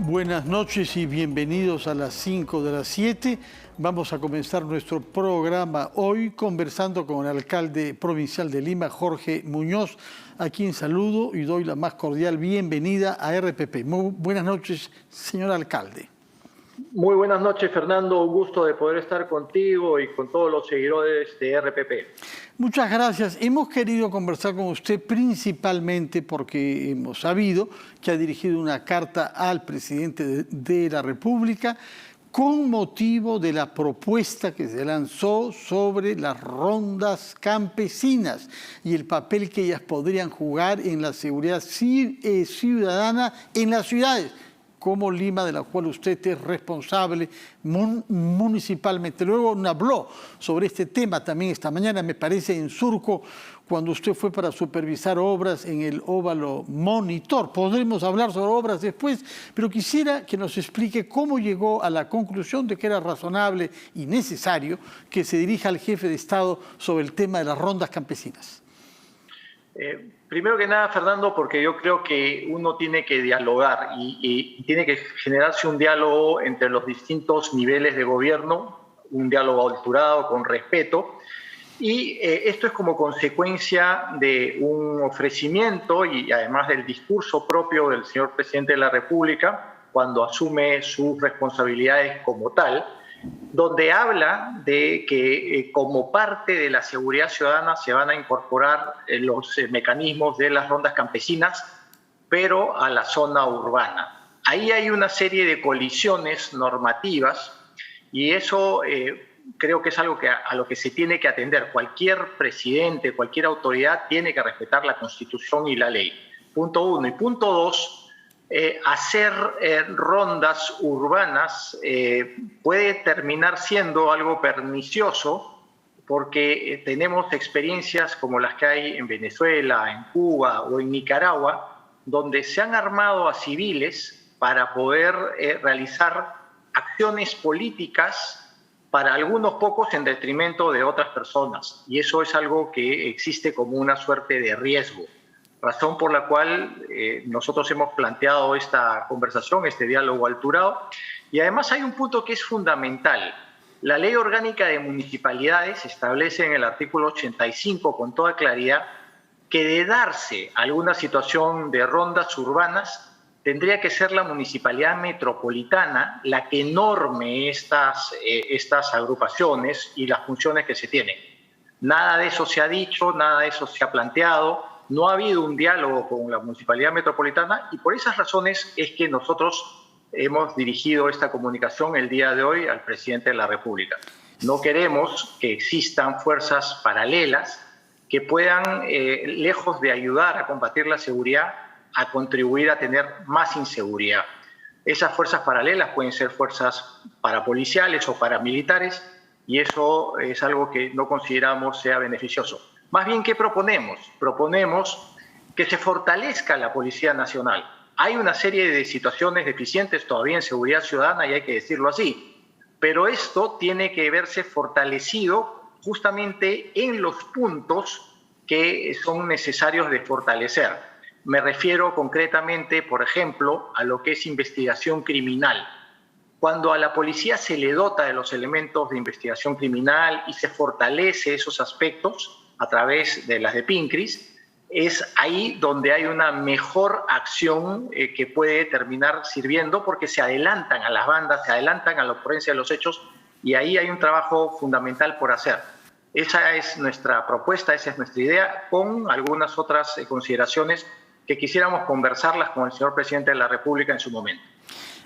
Buenas noches y bienvenidos a las 5 de las 7. Vamos a comenzar nuestro programa hoy conversando con el alcalde provincial de Lima, Jorge Muñoz, a quien saludo y doy la más cordial bienvenida a RPP. Muy buenas noches, señor alcalde. Muy buenas noches, Fernando. Un gusto de poder estar contigo y con todos los seguidores de RPP. Muchas gracias. Hemos querido conversar con usted principalmente porque hemos sabido que ha dirigido una carta al presidente de la República con motivo de la propuesta que se lanzó sobre las rondas campesinas y el papel que ellas podrían jugar en la seguridad ciudadana en las ciudades, como Lima, de la cual usted es responsable municipalmente. Luego habló sobre este tema también esta mañana, me parece, en Surco, cuando usted fue para supervisar obras en el Óvalo Monitor. Podremos hablar sobre obras después, pero quisiera que nos explique cómo llegó a la conclusión de que era razonable y necesario que se dirija al jefe de Estado sobre el tema de las rondas campesinas. Primero que nada, Fernando, porque yo creo que uno tiene que dialogar y tiene que generarse un diálogo entre los distintos niveles de gobierno, un diálogo alturado, con respeto. Y esto es como consecuencia de un ofrecimiento y además del discurso propio del señor presidente de la República cuando asume sus responsabilidades como tal, donde habla de que como parte de la seguridad ciudadana se van a incorporar los mecanismos de las rondas campesinas, pero a la zona urbana. Ahí hay una serie de colisiones normativas y eso creo que es algo a lo que se tiene que atender. Cualquier presidente, cualquier autoridad tiene que respetar la Constitución y la ley. Punto uno. Y punto dos, hacer rondas urbanas puede terminar siendo algo pernicioso porque tenemos experiencias como las que hay en Venezuela, en Cuba o en Nicaragua, donde se han armado a civiles para poder realizar acciones políticas para algunos pocos en detrimento de otras personas. Y eso es algo que existe como una suerte de riesgo. Razón por la cual nosotros hemos planteado esta conversación, este diálogo alturado. Y además hay un punto que es fundamental. La Ley Orgánica de Municipalidades establece en el artículo 85 con toda claridad que de darse alguna situación de rondas urbanas, tendría que ser la municipalidad metropolitana la que norme estas agrupaciones y las funciones que se tienen. Nada de eso se ha dicho, nada de eso se ha planteado. No ha habido un diálogo con la Municipalidad Metropolitana y por esas razones es que nosotros hemos dirigido esta comunicación el día de hoy al presidente de la República. No queremos que existan fuerzas paralelas que puedan, lejos de ayudar a combatir la seguridad, a contribuir a tener más inseguridad. Esas fuerzas paralelas pueden ser fuerzas parapoliciales o paramilitares y eso es algo que no consideramos sea beneficioso. Más bien, ¿qué proponemos? Proponemos que se fortalezca la Policía Nacional. Hay una serie de situaciones deficientes todavía en seguridad ciudadana y hay que decirlo así, pero esto tiene que verse fortalecido justamente en los puntos que son necesarios de fortalecer. Me refiero concretamente, por ejemplo, a lo que es investigación criminal. Cuando a la policía se le dota de los elementos de investigación criminal y se fortalece esos aspectos a través de las de PINCRIS, es ahí donde hay una mejor acción que puede terminar sirviendo porque se adelantan a las bandas, se adelantan a la ocurrencia de los hechos y ahí hay un trabajo fundamental por hacer. Esa es nuestra propuesta, esa es nuestra idea, con algunas otras consideraciones que quisiéramos conversarlas con el señor presidente de la República en su momento.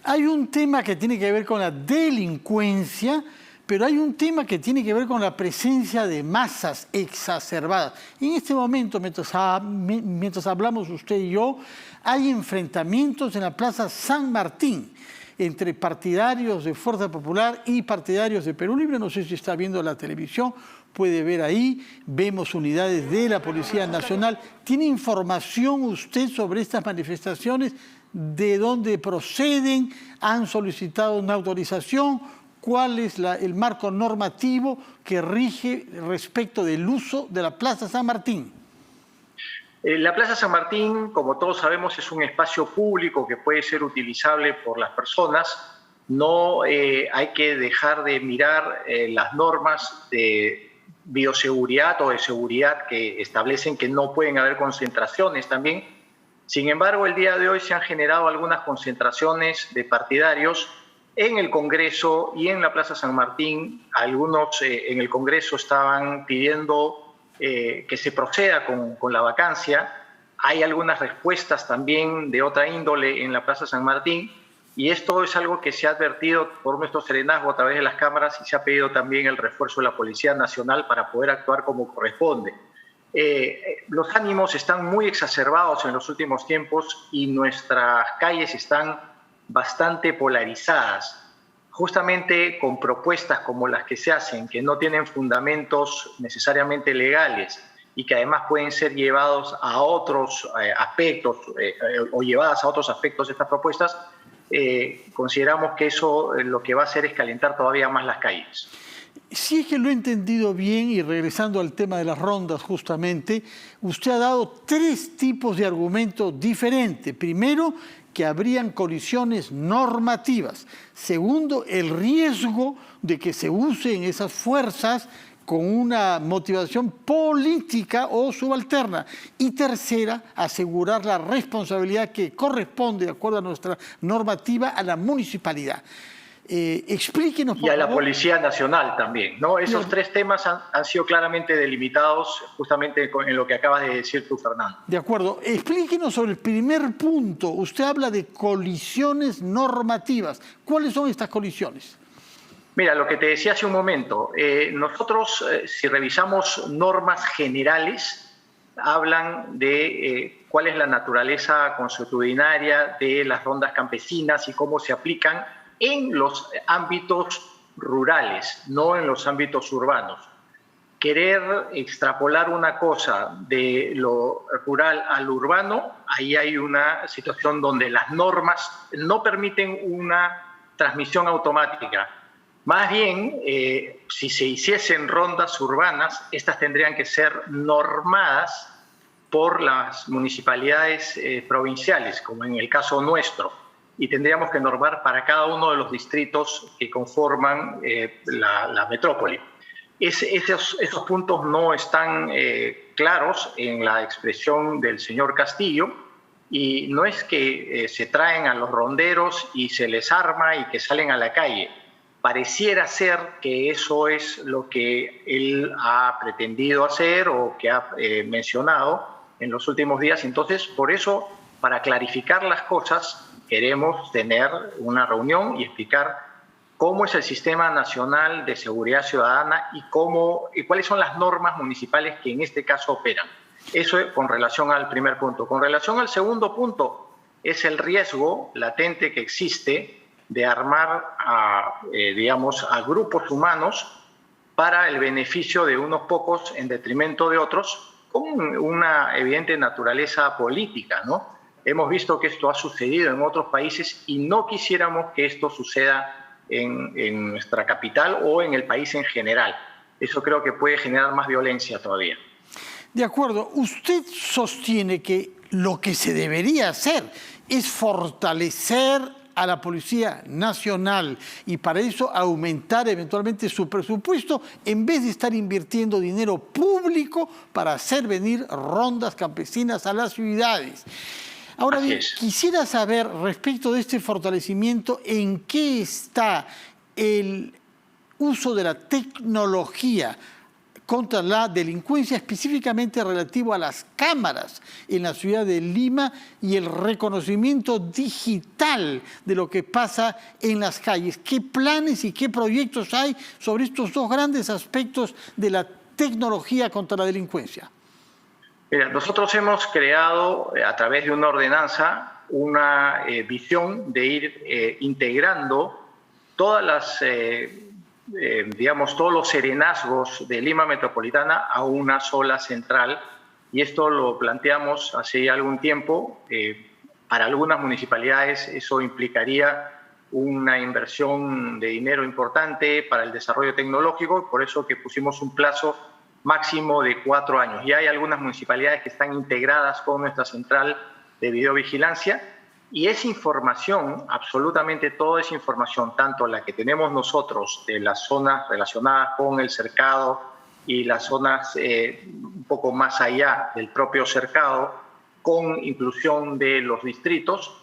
Hay un tema que tiene que ver con la delincuencia, pero hay un tema que tiene que ver con la presencia de masas exacerbadas. En este momento, mientras hablamos usted y yo, hay enfrentamientos en la Plaza San Martín entre partidarios de Fuerza Popular y partidarios de Perú Libre. No sé si está viendo la televisión, puede ver ahí, vemos unidades de la Policía Nacional. ¿Tiene información usted sobre estas manifestaciones? ¿De dónde proceden? ¿Han solicitado una autorización? ¿Cuál es el marco normativo que rige respecto del uso de la Plaza San Martín? La Plaza San Martín, como todos sabemos, es un espacio público que puede ser utilizable por las personas. No hay que dejar de mirar las normas de bioseguridad o de seguridad que establecen que no pueden haber concentraciones también. Sin embargo, el día de hoy se han generado algunas concentraciones de partidarios en el Congreso y en la Plaza San Martín. Algunos en el Congreso estaban pidiendo que se proceda con la vacancia. Hay algunas respuestas también de otra índole en la Plaza San Martín, y esto es algo que se ha advertido por nuestro serenazgo a través de las cámaras, y se ha pedido también el refuerzo de la Policía Nacional para poder actuar como corresponde. Los ánimos están muy exacerbados en los últimos tiempos y nuestras calles están bastante polarizadas, justamente con propuestas como las que se hacen, que no tienen fundamentos necesariamente legales y que además pueden ser llevados a otros aspectos o llevadas a otros aspectos de estas propuestas. Consideramos que eso lo que va a hacer es calentar todavía más las calles. Si es que lo he entendido bien, y regresando al tema de las rondas justamente, usted ha dado 3 tipos de argumentos diferentes. Primero, que habrían colisiones normativas. Segundo, el riesgo de que se usen esas fuerzas con una motivación política o subalterna. Y tercera, asegurar la responsabilidad que corresponde, de acuerdo a nuestra normativa, a la municipalidad. Explíquenos, por favor. Y a la favor. Policía Nacional también, ¿no? Esos 3 temas han sido claramente delimitados justamente en lo que acabas de decir tú, Fernando. De acuerdo. Explíquenos sobre el primer punto. Usted habla de colisiones normativas. ¿Cuáles son estas colisiones? Mira, lo que te decía hace un momento, nosotros si revisamos normas generales, hablan de cuál es la naturaleza consuetudinaria de las rondas campesinas y cómo se aplican en los ámbitos rurales, no en los ámbitos urbanos. Querer extrapolar una cosa de lo rural al urbano, ahí hay una situación donde las normas no permiten una transmisión automática. Más bien, si se hiciesen rondas urbanas, estas tendrían que ser normadas por las municipalidades provinciales, como en el caso nuestro, y tendríamos que normar para cada uno de los distritos que conforman la metrópoli. Esos puntos no están claros en la expresión del señor Castillo, y no es que se traen a los ronderos y se les arma y que salen a la calle. Pareciera ser que eso es lo que él ha pretendido hacer o que ha mencionado en los últimos días. Entonces, por eso, para clarificar las cosas, queremos tener una reunión y explicar cómo es el Sistema Nacional de Seguridad Ciudadana y cuáles son las normas municipales que en este caso operan. Eso es con relación al primer punto. Con relación al segundo punto, es el riesgo latente que existe de armar a grupos humanos para el beneficio de unos pocos en detrimento de otros, con una evidente naturaleza política, ¿no? Hemos visto que esto ha sucedido en otros países y no quisiéramos que esto suceda en nuestra capital o en el país en general. Eso creo que puede generar más violencia todavía. De acuerdo. Usted sostiene que lo que se debería hacer es fortalecer a la Policía Nacional y para eso aumentar eventualmente su presupuesto en vez de estar invirtiendo dinero público para hacer venir rondas campesinas a las ciudades. Ahora bien, quisiera saber respecto de este fortalecimiento, ¿en qué está el uso de la tecnología contra la delincuencia, específicamente relativo a las cámaras en la ciudad de Lima y el reconocimiento digital de lo que pasa en las calles? ¿Qué planes y qué proyectos hay sobre estos 2 grandes aspectos de la tecnología contra la delincuencia? Mira, nosotros hemos creado a través de una ordenanza una visión de ir integrando todas las todos los serenazgos de Lima Metropolitana a una sola central, y esto lo planteamos hace algún tiempo. Para algunas municipalidades eso implicaría una inversión de dinero importante para el desarrollo tecnológico, por eso que pusimos un plazo máximo de 4 años. Y hay algunas municipalidades que están integradas con nuestra central de videovigilancia, y esa información, absolutamente toda esa información, tanto la que tenemos nosotros de las zonas relacionadas con el cercado y las zonas un poco más allá del propio cercado, con inclusión de los distritos,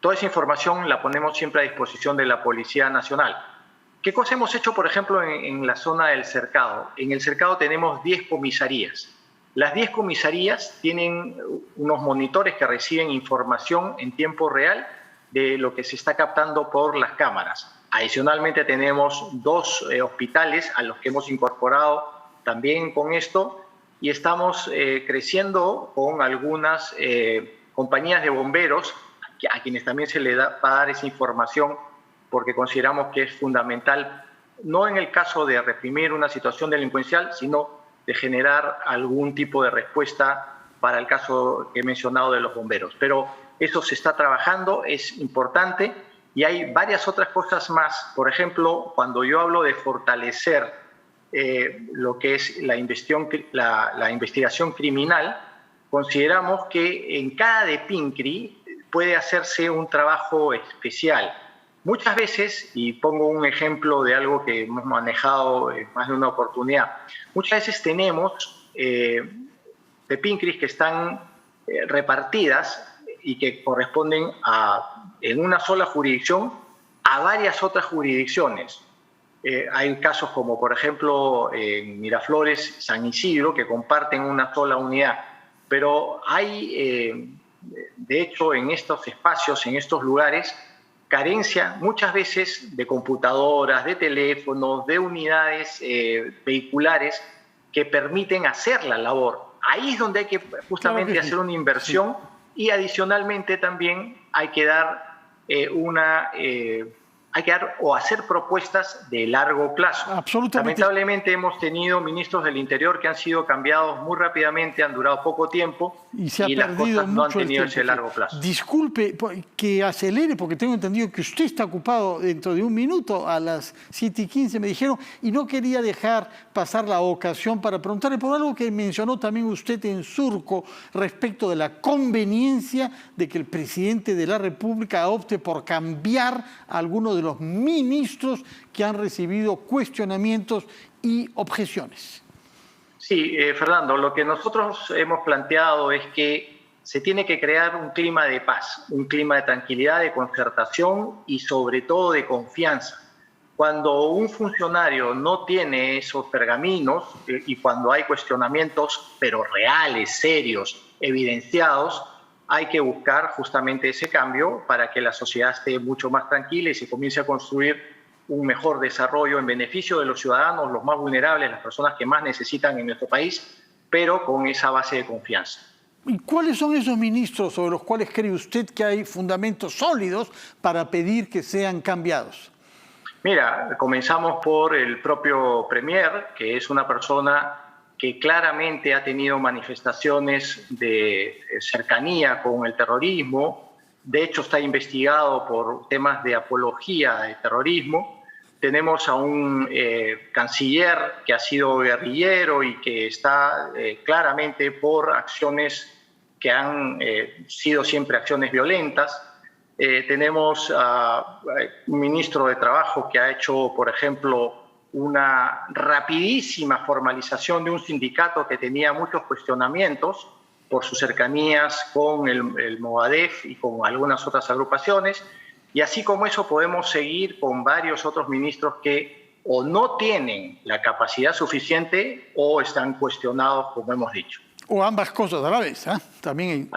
toda esa información la ponemos siempre a disposición de la Policía Nacional. ¿Qué cosa hemos hecho, por ejemplo, en la zona del cercado? En el cercado tenemos 10 comisarías. Las 10 comisarías tienen unos monitores que reciben información en tiempo real de lo que se está captando por las cámaras. Adicionalmente tenemos 2 hospitales a los que hemos incorporado también con esto, y estamos creciendo con algunas compañías de bomberos a quienes también se les va a dar esa información, porque consideramos que es fundamental, no en el caso de reprimir una situación delincuencial, sino de generar algún tipo de respuesta para el caso que he mencionado de los bomberos. Pero eso se está trabajando, es importante, y hay varias otras cosas más. Por ejemplo, cuando yo hablo de fortalecer lo que es la investigación criminal, consideramos que en cada DEPINCRI puede hacerse un trabajo especial. Muchas veces, y pongo un ejemplo de algo que hemos manejado en más de una oportunidad, muchas veces tenemos DEPINCRIs que están repartidas y que corresponden en una sola jurisdicción a varias otras jurisdicciones. Hay casos como, por ejemplo, en Miraflores, San Isidro, que comparten una sola unidad, pero hay, de hecho, en estos espacios, en estos lugares, carencia muchas veces de computadoras, de teléfonos, de unidades vehiculares que permiten hacer la labor. Ahí es donde hay que justamente claro que hacer una inversión, sí. Y adicionalmente también hay que dar o hacer propuestas de largo plazo. Absolutamente. Lamentablemente hemos tenido ministros del Interior que han sido cambiados muy rápidamente, han durado poco tiempo y las cosas no han tenido ese largo plazo. Disculpe que acelere, porque tengo entendido que usted está ocupado dentro de un minuto, a las 7:15 me dijeron, y no quería dejar pasar la ocasión para preguntarle por algo que mencionó también usted en Surco respecto de la conveniencia de que el presidente de la República opte por cambiar a alguno de los ministros que han recibido cuestionamientos y objeciones. Sí, Fernando, lo que nosotros hemos planteado es que se tiene que crear un clima de paz, un clima de tranquilidad, de concertación y sobre todo de confianza. Cuando un funcionario no tiene esos pergaminos y cuando hay cuestionamientos, pero reales, serios, evidenciados, hay que buscar justamente ese cambio para que la sociedad esté mucho más tranquila y se comience a construir un mejor desarrollo en beneficio de los ciudadanos, los más vulnerables, las personas que más necesitan en nuestro país, pero con esa base de confianza. ¿Y cuáles son esos ministros sobre los cuales cree usted que hay fundamentos sólidos para pedir que sean cambiados? Mira, comenzamos por el propio Premier, que es una persona que claramente ha tenido manifestaciones de cercanía con el terrorismo. De hecho, está investigado por temas de apología de terrorismo. Tenemos a un canciller que ha sido guerrillero y que está claramente por acciones que han sido siempre acciones violentas. Tenemos a un ministro de Trabajo que ha hecho, por ejemplo, una rapidísima formalización de un sindicato que tenía muchos cuestionamientos por sus cercanías con el Movadef y con algunas otras agrupaciones. Y así como eso podemos seguir con varios otros ministros que o no tienen la capacidad suficiente o están cuestionados, como hemos dicho. O ambas cosas a la vez, ¿eh? También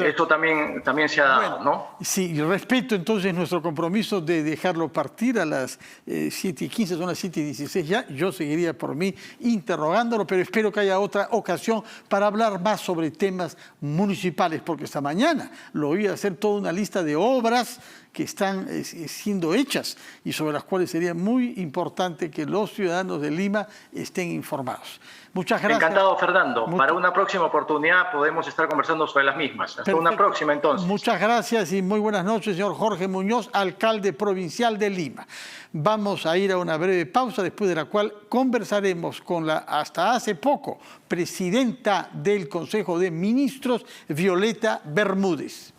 esto también se ha dado, bueno, ¿no? Sí, respeto entonces nuestro compromiso de dejarlo partir a las 7:15, son las 7:16 ya. Yo seguiría por mí interrogándolo, pero espero que haya otra ocasión para hablar más sobre temas municipales, porque esta mañana lo oí hacer toda una lista de obras que están siendo hechas y sobre las cuales sería muy importante que los ciudadanos de Lima estén informados. Muchas gracias. Encantado, Fernando. Para una próxima oportunidad podemos estar conversando sobre las mismas. Hasta Perfecto. Una próxima, entonces. Muchas gracias y muy buenas noches, señor Jorge Muñoz, alcalde provincial de Lima. Vamos a ir a una breve pausa, después de la cual conversaremos con la, hasta hace poco, presidenta del Consejo de Ministros, Violeta Bermúdez.